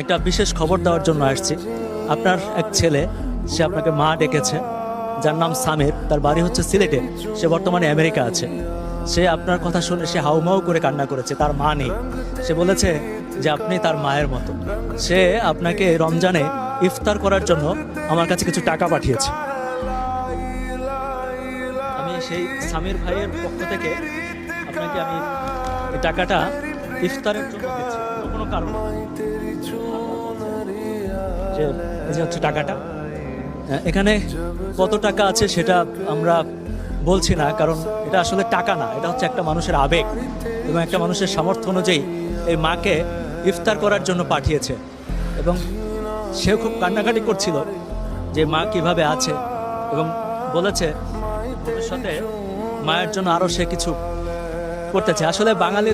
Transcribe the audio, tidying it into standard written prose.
একটা বিশেষ খবর দেওয়ার জন্য আসছি। আপনার এক ছেলে, সে আপনাকে মা ডেকেছে, যার নাম সামির, তার বাড়ি হচ্ছে সিলেটে, সে বর্তমানে আমেরিকা আছে। সে আপনার কথা শুনে সে হাউমাউ করে কান্না করেছে, তার মা নেই। সে বলেছে যে আপনি তার মায়ের মতো। সে আপনাকে রমজানে ইফতার করার জন্য আমার কাছে কিছু টাকা পাঠিয়েছে। আমি সেই সামির ভাইয়ের পক্ষ থেকে আপনাকে আমি এই টাকাটা ইফতারের জন্য দিচ্ছি। কোনো কারণ যে এই যে হচ্ছে টাকাটা, এখানে কত টাকা আছে সেটা আমরা বলছি না, কারণ এটা আসলে টাকা না, এটা হচ্ছে একটা মানুষের আবেগ এবং একটা মানুষের সামর্থ্য অনুযায়ী এই মাকে ইফতার করার জন্য পাঠিয়েছে। এবং সেও খুব কান্নাকাটি করছিল যে মা কিভাবে আছে, এবং বলেছে ভবিষ্যতে মায়ের জন্য আরও সে কিছু করতেছে। আসলে বাঙালি